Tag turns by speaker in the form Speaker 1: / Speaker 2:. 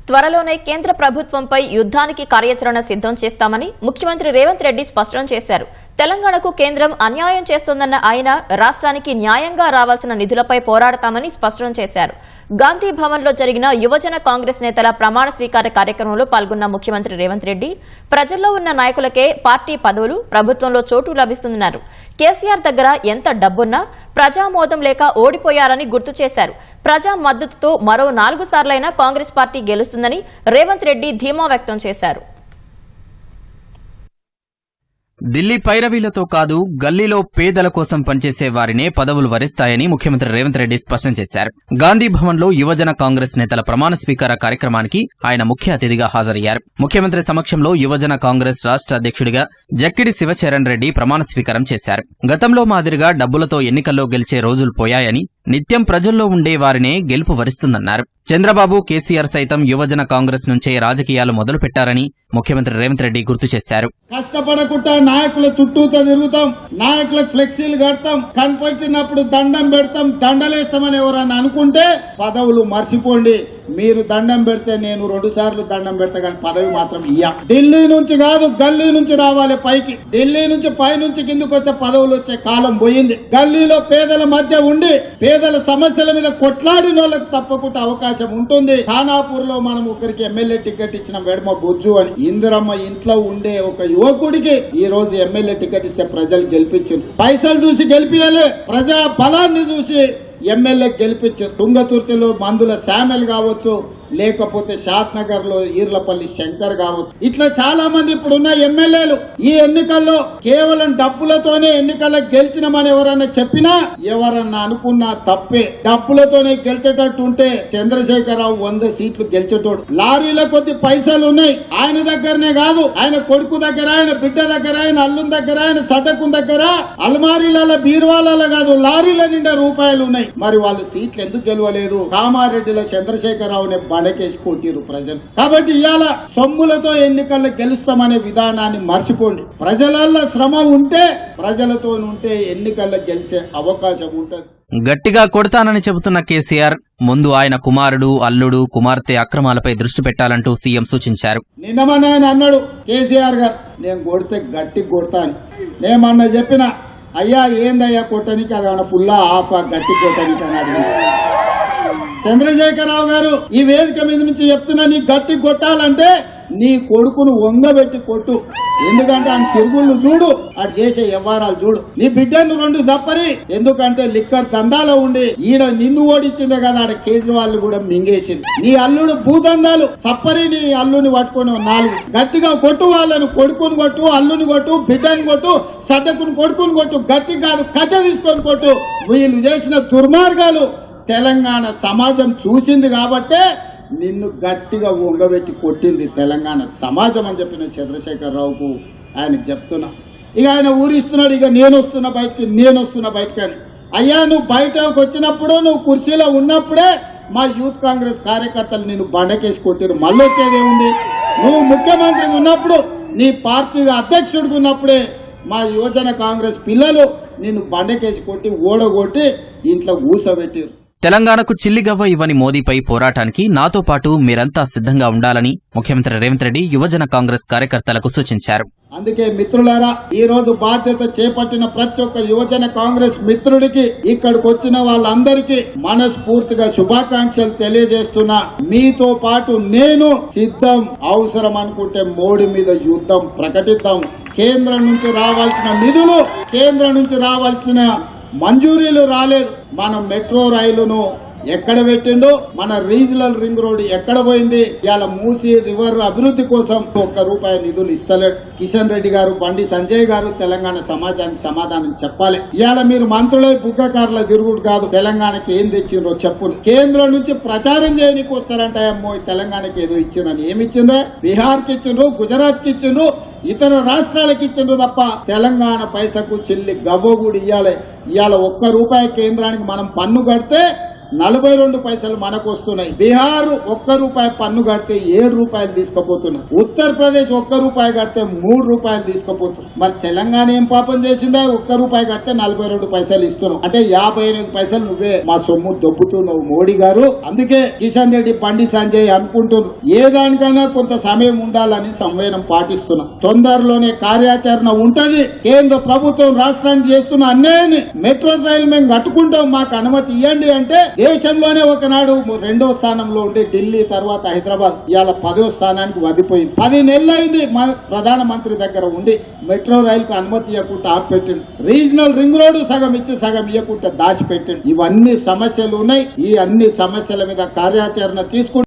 Speaker 1: త్వరలోనే కేంద్ర ప్రభుత్వంపై యుద్ధానికి కార్యాచరణ సిద్ధం చేస్తామని ముఖ్యమంత్రి రేవంత్ రెడ్డి స్పష్టం చేశారు. తెలంగాణకు కేంద్రం అన్యాయం చేస్తోందన్న ఆయన రాష్ట్రానికి న్యాయంగా రావాల్సిన నిధులపై పోరాడతామని స్పష్టం చేశారు. గాంధీ భవన్ లో జరిగిన యువజన కాంగ్రెస్ నేతల ప్రమాణ స్వీకార కార్యక్రమంలో పాల్గొన్న ముఖ్యమంత్రి రేవంత్ రెడ్డి ప్రజల్లో ఉన్న నాయకులకే పార్టీ పదవులు, ప్రభుత్వంలో చోటు లభిస్తుందన్నారు. కేసీఆర్ దగ్గర ఎంత డబ్బున్నా ప్రజామోదం లేక ఓడిపోయారని గుర్తు చేశారు. ప్రజా మద్దతుతో మరో 4 సార్లైనా కాంగ్రెస్ పార్టీ గెలుస్తుందని రేవంత్ రెడ్డి ధీమా వ్యక్తం చేశారు.
Speaker 2: ఢిల్లీ పైరవీలతో కాదు, గల్లీలో పేదల కోసం పనిచేసే వారినే పదవులు వరిస్తాయని ముఖ్యమంత్రి రేవంత్ రెడ్డి స్పష్టం చేశారు. గాంధీ భవన్ లో యువజన కాంగ్రెస్ నేతల ప్రమాణ స్వీకార కార్యక్రమానికి ఆయన ముఖ్య అతిథిగా హాజరయ్యారు. ముఖ్యమంత్రి సమక్షంలో యువజన కాంగ్రెస్ రాష్ట్ర అధ్యక్షుడిగా జక్కిడి శివచరణ్ రెడ్డి ప్రమాణ స్వీకారం చేశారు. గతంలో మాదిరిగా డబ్బులతో ఎన్నికల్లో గెలిచే రోజులు పోయాయని, నిత్యం ప్రజల్లో ఉండే వారినే గెలుపు వరిస్తుందన్నారు. చంద్రబాబు, కేసీఆర్ సైతం యువజన కాంగ్రెస్ నుంచే రాజకీయాలు మొదలుపెట్టారని ముఖ్యమంత్రి రేవంత్ రెడ్డి గుర్తు చేశారు.
Speaker 3: కష్టపడకుండా నాయకుల చుట్టూతో తిరుగుతాం, నాయకులకు ఫ్లెక్సీలు కడతాం, కనపడుతున్నప్పుడు దండం పెడతాం, దండలేస్తామని ఎవరన్నా అనుకుంటే పదవులు మర్చిపోండి. మీరు దండం పెడితే నేను 2 సార్లు దండం పెడతా, కానీ పదవి మాత్రం ఇయ్య. ఢిల్లీ నుంచి కాదు, గల్లీ నుంచి రావాలి పైకి. ఢిల్లీ నుంచి పై నుంచి కిందకు వస్తే పదవులు వచ్చే కాలం పోయింది. గల్లీలో పేదల మధ్య ఉండి పేదల సమస్యల మీద కొట్లాడిన వాళ్ళకి తప్పకుండా అవకాశం ఉంటుంది. ఖానాపూర్ లో మనం ఒకరికి ఎమ్మెల్యే టికెట్ ఇచ్చిన వెడమ బొజ్జు అని ఇందిరమ్మ ఇంట్లో ఉండే ఒక యువకుడికి ఈ రోజు ఎమ్మెల్యే టికెట్ ఇస్తే ప్రజలు గెలిపించారు. పైసలు చూసి గెలిపియాలి, ప్రజా బలాన్ని చూసి ఎమ్మెల్యే గెలిపించారు. తుంగతుర్తిలో మందుల శామెల్ కావచ్చు, లేకపోతే షాద్ నగర్ లో ఈర్లపల్లి శంకర్ కావచ్చు. ఇట్లా చాలా మంది ఇప్పుడున్న ఎమ్మెల్యేలు ఈ ఎన్నికల్లో కేవలం డబ్బులతోనే ఎన్నికల్లో గెలిచినామని ఎవరన్నా చెప్పినా, ఎవరన్నా అనుకున్నా తప్పే. డబ్బులతోనే గెలిచేటట్టు ఉంటే చంద్రశేఖరరావు 100 సీట్లు గెలిచేటోడు. లారీల కొద్ది పైసలు ఉన్నాయి ఆయన దగ్గరనే కాదు, ఆయన కొడుకు దగ్గర, ఆయన బిడ్డ దగ్గర, ఆయన అల్లుని దగ్గర, ఆయన సటకు దగ్గర, అల్మారీల బీరువాలలో కాదు, లారీల నిండా రూపాయలు ఉన్నాయి. మరి వాళ్ళు సీట్లు ఎందుకు గెలవలేదు? కామారెడ్డిలో చంద్రశేఖరరావుని బండకేసి కొట్టిరు ప్రజలు. కాబట్టి ఇవాళ సొమ్ములతో ఎన్నికల్లో గెలుస్తామనే విధానాన్ని మర్చిపోండి. ప్రజలలో శ్రమ ఉంటే, ప్రజలతో ఉంటే ఎన్నికల్లో గెలిచే అవకాశం ఉంటుంది.
Speaker 2: గట్టిగా కొడతానని చెబుతున్న కేసీఆర్ ముందు ఆయన కుమారుడు, అల్లుడు, కుమార్తె అక్రమాలపై దృష్టి పెట్టాలంటూ సీఎం సూచించారు.
Speaker 3: నిన్నమని ఆయన అన్నాడు కేసీఆర్ గారు, నేను కొడితే గట్టి కొడతాను. నేమన్నా చెప్పిన అయ్యా ఏందయ్యా కొట్టనికి, అది ఫుల్లా ఆఫ్ గట్టి కొట్టనికి అన్నాడు. చంద్రశేఖరరావు గారు ఈ వేదిక మీద నుంచి చెప్తున్నా, నీ గట్టి కొట్టాలంటే నీ కొడుకును వంగబెట్టి కొట్టు. ఎందుకంటే ఆయన తిరుగుళ్ళు చూడు, అటు చేసే వ్యవహారాలు చూడు. నీ బిడ్డను 2 చప్పరి, ఎందుకంటే లిక్కర్ దందాలో ఉండి ఈయన నిన్ను ఓడించిందే కదా, ఆడ కేజ్రీవాల్ కూడా మింగేసింది. నీ అల్లుడు భూదందాలు చప్పరి, నీ అల్లుని పట్టుకుని 4 గట్టిగా కొట్టు. వాళ్ళను కొడుకుని కొట్టు, అల్లుని కొట్టు, బిడ్డని కొట్టు, సడ్డకుని కొడుకుని కొట్టు. గట్టి కాదు, కథ తీసుకొని కొట్టు. వీళ్ళు చేసిన దుర్మార్గాలు తెలంగాణ సమాజం చూసింది కాబట్టే నిన్ను గట్టిగా వంగబెట్టి కొట్టింది తెలంగాణ సమాజం అని చెప్పిన చంద్రశేఖరరావుకు ఆయనకు చెప్తున్నా. ఇక ఆయన ఊరిస్తున్నాడు, ఇక నేను వస్తున్నా బయటకి అని. అయ్యా నువ్వు బయటకు వచ్చినప్పుడు, నువ్వు కుర్చీలో ఉన్నప్పుడే మా యూత్ కాంగ్రెస్ కార్యకర్తలు నిన్ను బండకేసి కొట్టారు. మళ్ళీ వచ్చేదేముంది? నువ్వు ముఖ్యమంత్రి ఉన్నప్పుడు, నీ పార్టీ అధ్యక్షుడికి ఉన్నప్పుడే మా యువజన కాంగ్రెస్ పిల్లలు నిన్ను బండకేసి కొట్టి ఓడగొట్టి ఇంట్లో ఊసబెట్టారు.
Speaker 2: తెలంగాణకు చిల్లిగవ్వ ఇవ్వని మోదీపై పోరాటానికి నాతో పాటు మీరంతా సిద్ధంగా ఉండాలని ముఖ్యమంత్రి రేవంత్ రెడ్డి యువజన కాంగ్రెస్ కార్యకర్తలకు సూచించారు.
Speaker 3: అందుకే మిత్రులారా, ఈ రోజు బాధ్యత చేపట్టిన ప్రతి ఒక్క యువజన కాంగ్రెస్ మిత్రుడికి, ఇక్కడికి వచ్చిన వాళ్ళందరికీ మనస్ఫూర్తిగా శుభాకాంక్షలు తెలియజేస్తున్నా. మీతో పాటు నేను సిద్ధం. అవసరం అనుకుంటే మోడీ మీద యుద్ధం ప్రకటిద్దాం. కేంద్రం నుంచి రావాల్సిన నిధులు, కేంద్రం నుంచి రావాల్సిన మంజూరీలు రాలేదు. మనం మెట్రో రైలును ఎక్కడ పెట్టిండో, మన రీజనల్ రింగ్ రోడ్ ఎక్కడ పోయింది? ఇవాళ మూసీ రివర్ అభివృద్ధి కోసం ₹1 నిధులు ఇస్తలేడు. కిషన్ రెడ్డి గారు, బండి సంజయ్ గారు తెలంగాణ సమాజానికి సమాధానం చెప్పాలి. ఇవాళ మీరు మంత్రులై బుగ్గకారుల తిరుగుడు కాదు, తెలంగాణకి ఏం తెచ్చిండ్రో చెప్పులు. కేంద్రం నుంచి ప్రచారం చేయడానికి వస్తారంటే అమ్మో తెలంగాణకి ఏదో ఇచ్చిందని. ఏమి ఇచ్చిండ్రో? బీహార్ కి ఇచ్చిండ్రు, గుజరాత్ కి ఇచ్చిండ్రు, ఇతర రాష్ట్రాలకు ఇచ్చిండ్రు తప్ప తెలంగాణ పైసకు చిల్లి గవ్వ కూడా ఇవ్వాలి. ఇవాళ ₹1 కేంద్రానికి మనం పన్ను కడితే 42 పైసలు మనకు వస్తున్నాయి. బీహార్ ₹1 పన్ను కడితే 7 రూపాయలు తీసుకుపోతున్నారు. ఉత్తరప్రదేశ్ ₹1 కడితే 3 రూపాయలు తీసుకుపోతున్నారు. మరి తెలంగాణ ఏం పాపం చేసిందా? ₹1 కడితే 42 పైసలు ఇస్తున్నావు అంటే 58 పైసలు నువ్వే మా సొమ్ము దొబ్బుతున్నావు మోడీ గారు. అందుకే కిషన్ రెడ్డి, బండి సంజయ్ అనుకుంటున్నారు ఏ దానికైనా కొంత సమయం ఉండాలని సంవేదనం పాటిస్తున్నాం. తొందరలోనే కార్యాచరణ ఉంటది. కేంద్ర ప్రభుత్వం రాష్ట్రానికి చేస్తున్న అన్యాయాన్ని మెట్రో రైలు మేము కట్టుకుంటాం, మాకు అనుమతి ఇవ్వండి అంటే దేశంలోనే ఒకనాడు 2వ స్థానంలో ఉండే ఢిల్లీ, తర్వాత హైదరాబాద్ ఇవాళ 10వ స్థానానికి వదిలిపోయింది. 10 నెలలైంది మన ప్రధానమంత్రి దగ్గర ఉండి మెట్రో రైలుకు అనుమతి ఇవ్వకుండా ఆపిపెట్టిండు. రీజనల్ రింగ్ రోడ్డు సగం ఇచ్చి సగం ఇవ్వకుండా దాచిపెట్టిండు. ఇవన్నీ సమస్యలు ఉన్నాయి. ఈ అన్ని సమస్యల మీద కార్యాచరణ తీసుకుంటూ